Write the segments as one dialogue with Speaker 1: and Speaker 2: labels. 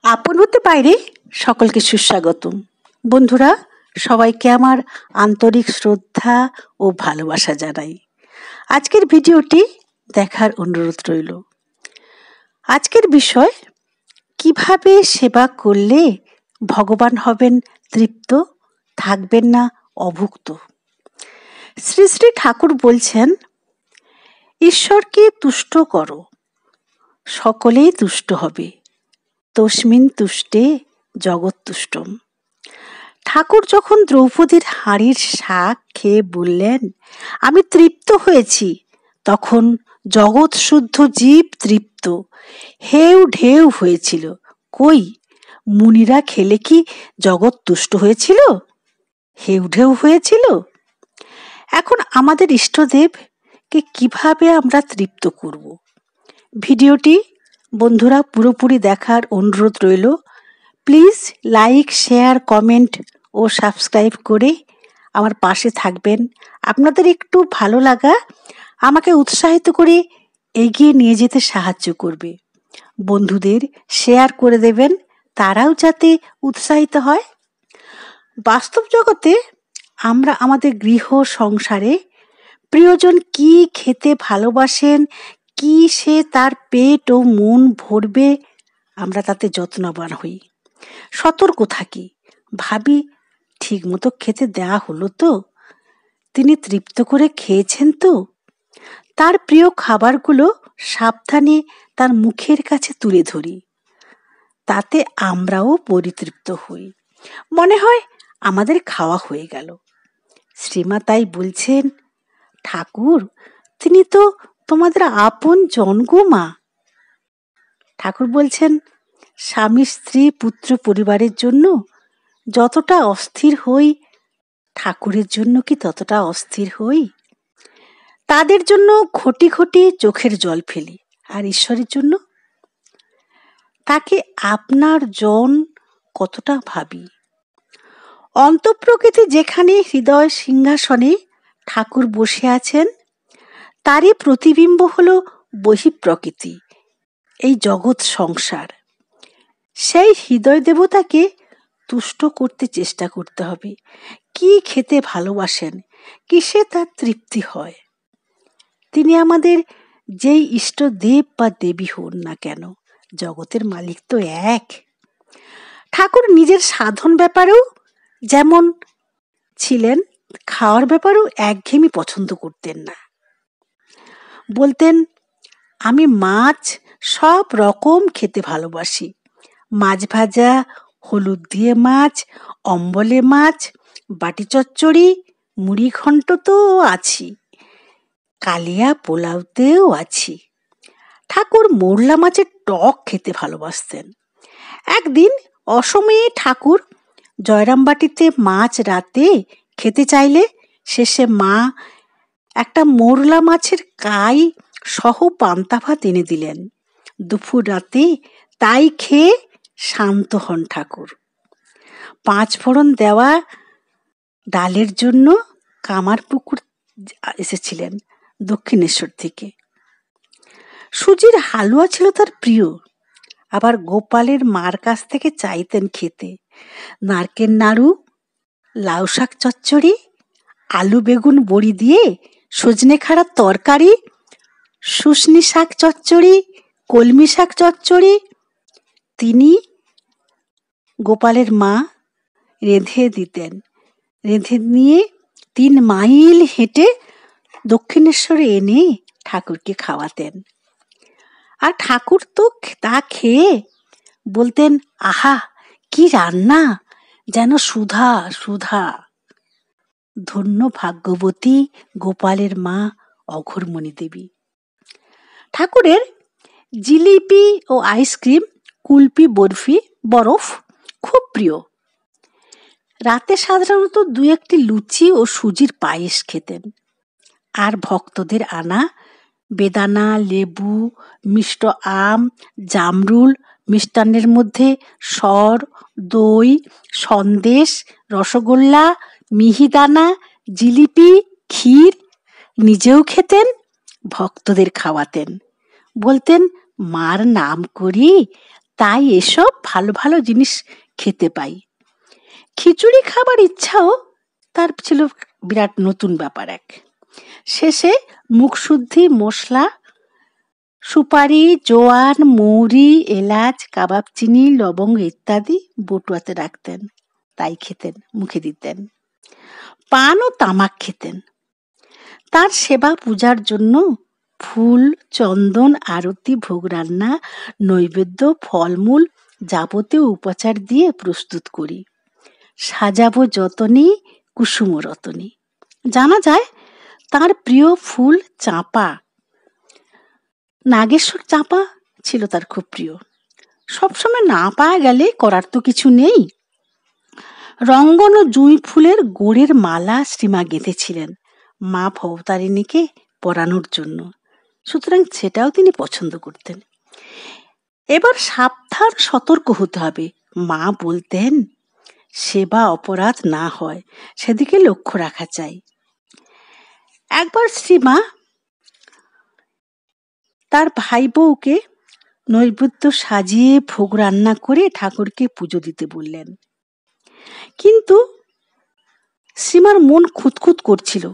Speaker 1: আপন হতে বাইরে সকলকে সুস্বাগতম। বন্ধুরা, সবাইকে আমার আন্তরিক শ্রদ্ধা ও ভালোবাসা জানাই। আজকের ভিডিওটি দেখার অনুরোধ রইল। আজকের বিষয়, কিভাবে সেবা করলে ভগবান হবেন তৃপ্ত, থাকবেন না অভুক্ত। শ্রী শ্রী ঠাকুর বলছেন, ঈশ্বরকে তুষ্ট করো, সকলেই তুষ্ট হবে। তস্মিন তুষ্টে জগৎ তুষ্টম। ঠাকুর যখন দ্রৌপদীর হাঁড়ির শাক খেয়ে বললেন, আমি তৃপ্ত হয়েছি, তখন জগৎ শুদ্ধ জীব তৃপ্ত হেউ ঢেউ হয়েছিল। কই, মুনিরা খেলে কি জগৎ তুষ্ট হয়েছিল? হেউ ঢেউ হয়েছিল? এখন আমাদের ইষ্টদেবকে কিভাবে আমরা তৃপ্ত করব? ভিডিওটি বন্ধুরা পুরোপুরি দেখার অনুরোধ রইল। প্লিজ লাইক, শেয়ার, কমেন্ট ও সাবস্ক্রাইব করে আমার পাশে থাকবেন। আপনাদের একটু ভালো লাগা আমাকে উৎসাহিত করে এগিয়ে নিয়ে যেতে সাহায্য করবে। বন্ধুদের শেয়ার করে দেবেন, তারাও যাতে উৎসাহিত হয়। বাস্তব জগতে আমরা আমাদের গৃহ সংসারে প্রিয়জন কি খেতে ভালোবাসেন, কি সে তার পেট ও মন ভরবে, আমরা তাতে যত্নবান হই, সতর্ক থাকি, ভাবি ঠিক মতো খেতে দেওয়া হলো তো, তিনি তৃপ্ত করে খেয়েছেন তো। তার প্রিয় খাবারগুলো সাবধানে তার মুখের কাছে তুলে ধরি, তাতে আমরাও পরিতৃপ্ত হই, মনে হয় আমাদের খাওয়া হয়ে গেল। শ্রীমা তাই বলছেন, ঠাকুর তিনি তো তোমাদের আপন জন গো মা। ঠাকুর বলছেন, স্বামী স্ত্রী পুত্র পরিবারের জন্য যতটা অস্থির হই, ঠাকুরের জন্য কি ততটা অস্থির হই? তাদের জন্য ঘটি ঘটি চোখের জল ফেলি, আর ঈশ্বরের জন্য তাকে আপনার জন কতটা ভাবি। অন্তঃপ্রকৃতি যেখানে হৃদয় সিংহাসনে ঠাকুর বসে আছেন, তারই প্রতিবিম্ব হলো বহিঃপ্রকৃতি, এই জগৎ সংসার। সেই হৃদয় দেবতাকে তুষ্ট করতে চেষ্টা করতে হবে। কি খেতে ভালোবাসেন, কিসে তার তৃপ্তি হয়। তিনি আমাদের যেই ইষ্ট দেব বা দেবী হন না কেন, জগতের মালিক তো এক। ঠাকুর নিজের সাধন ব্যাপারেও যেমন ছিলেন, খাওয়ার ব্যাপারেও একঘেয়েমি পছন্দ করতেন না। বলতেন, আমি মাছ সব রকম খেতে ভালোবাসি, মাছ ভাজা, হলুদ দিয়ে মাছ, অম্বলে মাছ, বাটি চচ্চড়ি, মুড়ি ঘন্ট তো আছি, কালিয়া পোলাওতেও আছি। ঠাকুর মোরলা মাছের টক খেতে ভালোবাসতেন। একদিন অসময়ে ঠাকুর জয়রামবাটিতে মাছ রাতে খেতে চাইলে শেষে মা একটা মোরলা মাছের কাই সহ পান্তা ভাত এনে দিলেন। দুপুর রাতে তাই খেয়ে শান্ত হন ঠাকুর। 5 ফোড়ন দেওয়া ডালের জন্য কামারপুকুর এসেছিলেন দক্ষিণেশ্বর থেকে। সুজির হালুয়া ছিল তার প্রিয়, আবার গোপালের মার কাছ থেকে চাইতেন খেতে নারকেল নাড়ু, লাউ শাক চচ্চড়ি, আলু বেগুন বড়ি দিয়ে সজনে খাড়ার তরকারি, শুশনি শাক চচ্চড়ি, কলমি শাক চচ্চড়ি। তিনি গোপালের মা রেঁধে দিতেন, রেঁধে নিয়ে 3 মাইল হেঁটে দক্ষিণেশ্বরে এনে ঠাকুরকে খাওয়াতেন। আর ঠাকুর তো তা খেয়ে বলতেন, আহা কি রান্না, যেন সুধা সুধা। ধন্য ভাগ্যবতী গোপালের মা অঘোরমণি দেবী। ঠাকুরের জিলিপি ও আইসক্রিম, কুলপি, বরফি, বরফ খুব প্রিয়। রাতে সাধারণত 2-1টি লুচি ও সুজির পায়েস খেতেন। আর ভক্তদের আনা বেদানা, লেবু, মিষ্ট আম, জামরুল, মিষ্টান্নের মধ্যে সর, দই, সন্দেশ, রসগোল্লা, মিহিদানা, জিলিপি, ক্ষীর নিজেও খেতেন, ভক্তদের খাওয়াতেন। বলতেন, মার নাম করি তাই এসব ভালো ভালো জিনিস খেতে পাই। খিচুড়ি খাবার ইচ্ছাও তার ছিল বিরাট নতুন ব্যাপার এক। শেষে মুখশুদ্ধি মশলা, সুপারি, জোয়ান, মৌরি, এলাচ, কাবাব চিনি, লবঙ্গ ইত্যাদি বটুয়াতে রাখতেন, তাই খেতেন, মুখে দিতেন। পান ও তামাক খেতেন। তার সেবা পূজার জন্য ফুল, চন্দন, আরতি, ভোগ রান্না, নৈবেদ্য, ফলমূল যাবতীয় উপাচার দিয়ে প্রস্তুত করি। সাজাবো যতনে কুসুম রতনে। জানা যায় তার প্রিয় ফুল চাঁপা। নাগেশ্বর চাঁপা ছিল তার খুব প্রিয়। সবসময় না পাওয়া গেলে করার তো কিছু নেই, রঙ্গন ও জুঁই ফুলের গোড়ের মালা শ্রীমা গেঁথেছিলেন মা ভবতারিণীকে পরানোর জন্য, সুতরাং সেটাও তিনি পছন্দ করতেন। এবার সাবধান সতর্ক হতে হবে। মা বলতেন সেবা অপরাধ না হয় সেদিকে লক্ষ্য রাখা চাই। একবার শ্রীমা তার ভাই বউকে নৈবেদ্য সাজিয়ে ভোগ রান্না করে ঠাকুরকে পুজো দিতে বললেন। কিন্তু শ্রীমার মন খুঁতখুত করছিল,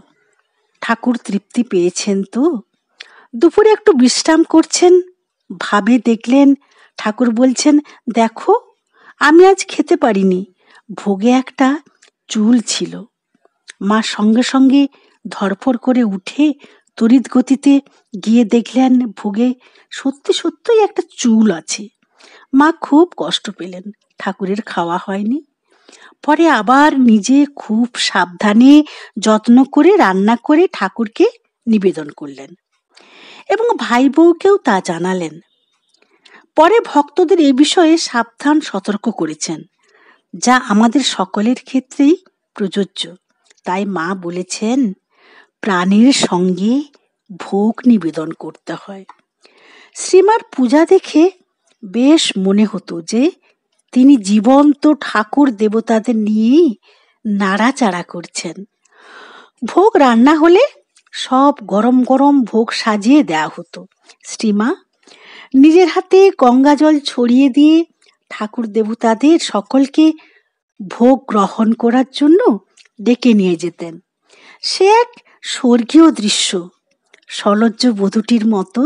Speaker 1: ঠাকুর তৃপ্তি পেয়েছেন তো। দুপুরে একটু বিশ্রাম করছেন, ভাবে দেখলেন ঠাকুর বলছেন, দেখো আমি আজ খেতে পারিনি, ভোগে একটা চুল ছিল। মা সঙ্গে সঙ্গে ধরফর করে উঠে তড়িৎ গতিতে গিয়ে দেখলেন ভোগে সত্যি সত্যিই একটা চুল আছে। মা খুব কষ্ট পেলেন, ঠাকুরের খাওয়া হয়নি। পরে আবার নিজে খুব সাবধানে যত্ন করে রান্না করে ঠাকুরকে নিবেদন করলেন এবং ভাই বউকেও তা জানালেন। পরে ভক্তদের এই বিষয়ে সাবধান সতর্ক করেছেন, যা আমাদের সকলের ক্ষেত্রেই প্রযোজ্য। তাই মা বলেছেন প্রাণের সঙ্গে ভোগ নিবেদন করতে হয়। শ্রীমার পূজা দেখে বেশ মনে হতো যে তিনি জীবন্ত ঠাকুর দেবতাদের নিয়ে নাড়াচাড়া করছেন। ভোগ রান্না হলে সব গরম গরম ভোগ সাজিয়ে দেওয়া হতো। শ্রীমা নিজের হাতে গঙ্গা জল ছড়িয়ে দিয়ে ঠাকুর দেবতাদের সকলকে ভোগ গ্রহণ করার জন্য ডেকে নিয়ে যেতেন। সে এক স্বর্গীয় দৃশ্য। সলজ্জ বধূটির মতো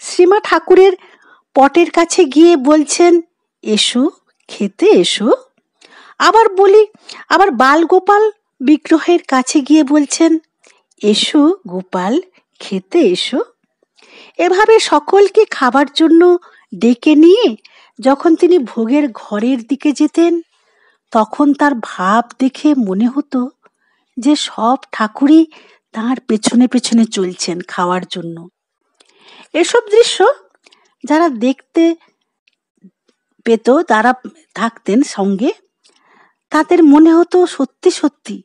Speaker 1: শ্রীমা ঠাকুরের পটের কাছে গিয়ে বলছেন, এসো খেতে এসো। আবার বালগোপাল বিগ্রহের কাছে গিয়ে বলছেন, এসো গোপাল খেতে এসো। এভাবে সকলকে খাবার জন্য ডেকে নিয়ে যখন তিনি ভোগের ঘরের দিকে যেতেন, তখন তার ভাব দেখে মনে হতো যে সব ঠাকুরই তার পেছনে পেছনে চলছেন খাওয়ার জন্য। এসব দৃশ্য যারা দেখতে পেত, তারা থাকতেন সঙ্গে, তাদের মনে হতো সত্যি সত্যি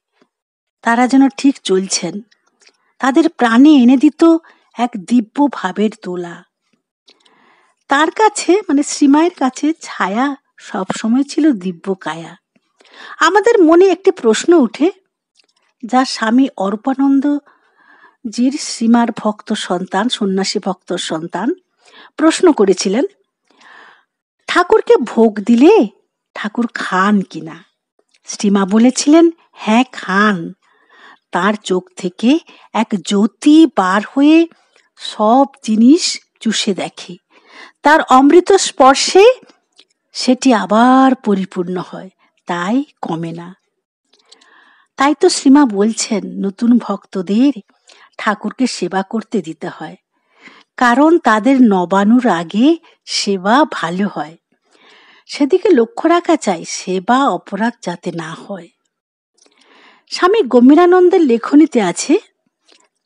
Speaker 1: তারা যেন ঠিক চলছেন। তাদের প্রাণে এনে দিত এক দিব্য ভাবের দোলা। তার কাছে মানে শ্রীমায়ের কাছে ছায়া সবসময় ছিল দিব্য কায়া। আমাদের মনে একটি প্রশ্ন উঠে, যা স্বামী অরূপানন্দজির শ্রীমার ভক্ত সন্তান, সন্ন্যাসী ভক্ত সন্তান প্রশ্ন করেছিলেন, ঠাকুরকে ভোগ দিলে ঠাকুর খান কিনা? শ্রীমা বলেছিলেন, হ্যাঁ খান। তার চোখ থেকে এক জ্যোতি বার হয়ে সব জিনিস চুষে দেখে, তার অমৃত স্পর্শে সেটি আবার পরিপূর্ণ হয়, তাই কমে না। তাই তো শ্রীমা বলছেন নতুন ভক্তদের ঠাকুরকে সেবা করতে দিতে হয়, কারণ তাদের নবানুর আগে সেবা ভালো হয়। সেদিকে লক্ষ্য রাখা চাই, সেবা অপরাধ যাতে না হয়। স্বামী গম্ভীরানন্দের লেখনীতে আছে,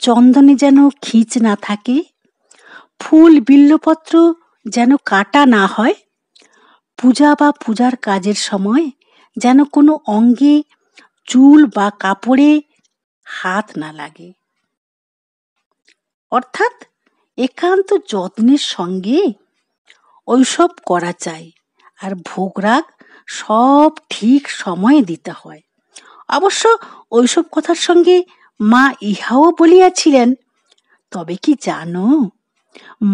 Speaker 1: চন্দনে যেন খিঁচ না থাকে, ফুল বিল্লপত্র যেন কাটা না হয়, পূজা বা পূজার কাজের সময় যেন কোনো অঙ্গে চুল বা কাপড়ে হাত না লাগে। অর্থাৎ একান্ত যত্নের সঙ্গে ওইসব করা চাই, আর ভোগরাগ সব ঠিক সময়ে দিতে হয়। অবশ্য ওইসব কথার সঙ্গে মা ইহাও বলিয়াছিলেন, তবে কি জানো,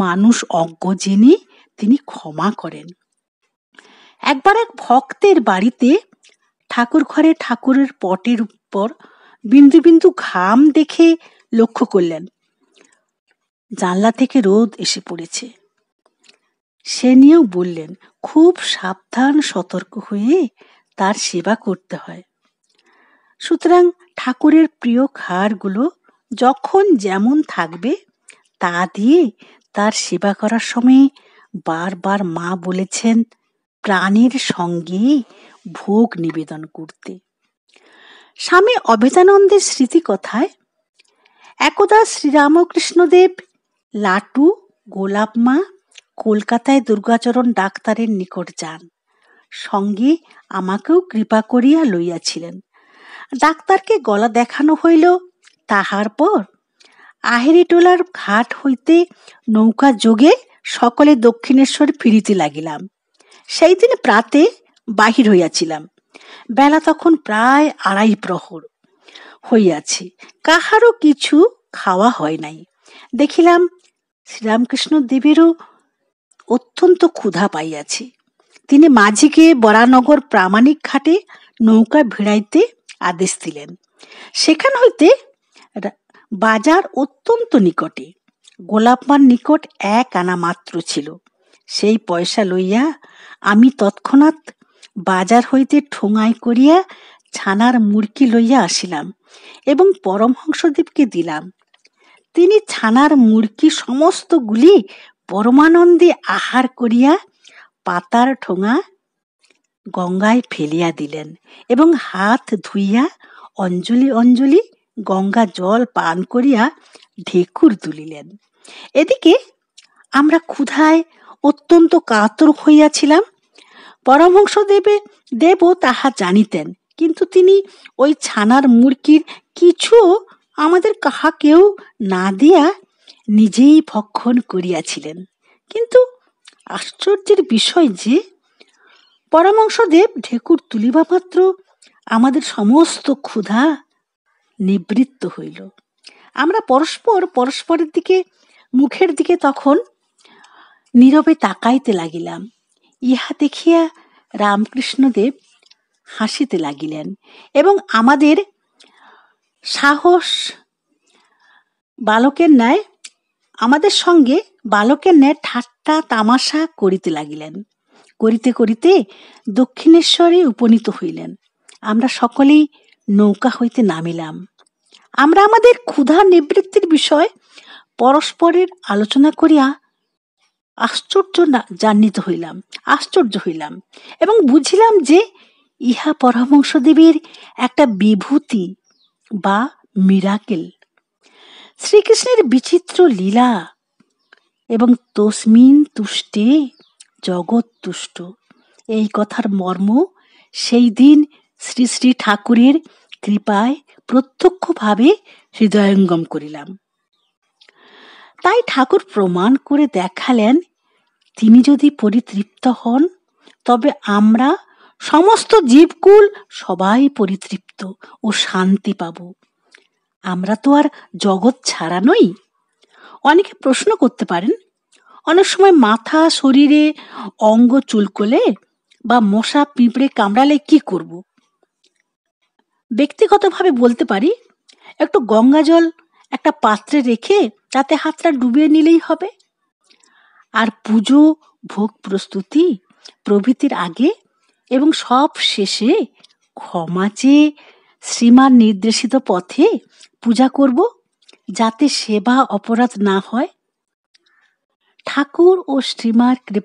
Speaker 1: মানুষ অজ্ঞ জেনে তিনি ক্ষমা করেন। একবার এক ভক্তের বাড়িতে ঠাকুর ঘরে ঠাকুরের পটের উপর বিন্দু বিন্দু ঘাম দেখে লক্ষ্য করলেন জানলা থেকে রোদ এসে পড়েছে। সে নিয়েও বললেন খুব সাবধান সতর্ক হয়ে তার সেবা করতে হয়। সুতরাং ঠাকুরের প্রিয় খাবারগুলো যখন যেমন থাকবে তা দিয়ে তার সেবা করার সময় বারবার মা বলেছেন প্রাণের সঙ্গে ভোগ নিবেদন করতে। স্বামী অভেদানন্দের স্মৃতিকথায় একদা শ্রীরামকৃষ্ণদেব লাটু গোলাপমা কলকাতায় দুর্গাচরণ ডাক্তারের নিকট যান, সঙ্গে আমাকেও কৃপা করিয়া লইয়াছিলেন। ডাক্তারকে গলা দেখানো হইল। তাহার পর আহেরিটোলার ঘাট হইতে নৌকা যোগে সকলে দক্ষিণেশ্বর ফিরিতে লাগিলাম। সেই দিন প্রাতে বাহির হইয়াছিলাম। বেলা তখন প্রায় 2:30 প্রহর হইয়াছে। কাহারও কিছু খাওয়া হয় নাই। দেখিলাম শ্রীরামকৃষ্ণ দেবেরও অত্যন্ত ক্ষুধা পাইয়াছে। তিনি মাঝিকে বরানগর প্রামাণিক ঘাটে নৌকা ভিড়াইতে আদেশ দিলেন। সেখান হইতে বাজার অত্যন্ত নিকটে। গোলাপমার নিকট 1 আনা মাত্র ছিল। সেই পয়সা লইয়া আমি তৎক্ষণাৎ বাজার হইতে ঠোঙায় করিয়া ছানার মুড়কি লইয়া আসিলাম এবং পরমহংসদেবকে দিলাম। তিনি ছানার মুড়কি সমস্তগুলি পরমানন্দে আহার করিয়া পাতার ঠোঙা গঙ্গায় ফেলিয়া দিলেন এবং হাত ধুইয়া অঞ্জলি অঞ্জলি গঙ্গা জল পান করিয়া ঢেকুর তুলিলেন। এদিকে আমরা ক্ষুধায় অত্যন্ত কাতর হইয়াছিলাম। পরমহংসদেবও তাহা জানিতেন, কিন্তু তিনি ওই ছানার মুড়কির কিছু আমাদের কাহাকেও না দিয়া নিজেই ভক্ষণ করিয়াছিলেন। কিন্তু আশ্চর্যের বিষয় যে পরমহংসদেব ঢেকুর তুলিবা মাত্র আমাদের সমস্ত ক্ষুধা নিবৃত্ত হইল। আমরা পরস্পরের দিকে মুখের দিকে তখন নীরবে তাকাইতে লাগিলাম। ইহা দেখিয়া রামকৃষ্ণদেব হাসিতে লাগিলেন এবং আমাদের সাহস আমাদের সঙ্গে বালকের ন্যায় ঠাট্টা তামাশা করিতে লাগিলেন। করিতে করিতে দক্ষিণেশ্বরে উপনীত হইলেন। আমরা সকলেই নৌকা হইতে নামিলাম। আমরা আমাদের ক্ষুধা নিবৃত্তির বিষয় পরস্পরের আলোচনা করিয়া আশ্চর্য হইলাম এবং বুঝিলাম যে ইহা পরমহংসদেবের একটা বিভূতি বা মিরাকেল, শ্রীকৃষ্ণের বিচিত্র লীলা এবং তস্মিন তুষ্টে জগৎ তুষ্ট। এই কথার মর্ম সেই দিন শ্রী শ্রী ঠাকুরের কৃপায় প্রত্যক্ষভাবে হৃদয়ঙ্গম করিলাম। তাই ঠাকুর প্রমাণ করে দেখালেন তিনি যদি পরিতৃপ্ত হন তবে আমরা সমস্ত জীবকুল সবাই পরিতৃপ্ত ও শান্তি পাব। আমরা তো আর জগৎ ছাড়া নই। অনেকে প্রশ্ন করতে পারেন, অনেক সময় মাথা শরীরে অঙ্গ চুলকোলে বা মশা পিঁপড়ে কামড়ালে কি করব? ব্যক্তিগতভাবে বলতে পারি, একটু গঙ্গা জল একটা পাত্রে রেখে তাতে হাতটা ডুবিয়ে নিলেই হবে। আর পুজো, ভোগ প্রস্তুতি প্রভৃতির আগে এবং সব শেষে ক্ষমা চেয়ে শ্রীমান নির্দেশিত পথে পূজা করব, যাতে সেবা অপরাধ না হয়। ঠাকুর ও শ্রীমার কৃপা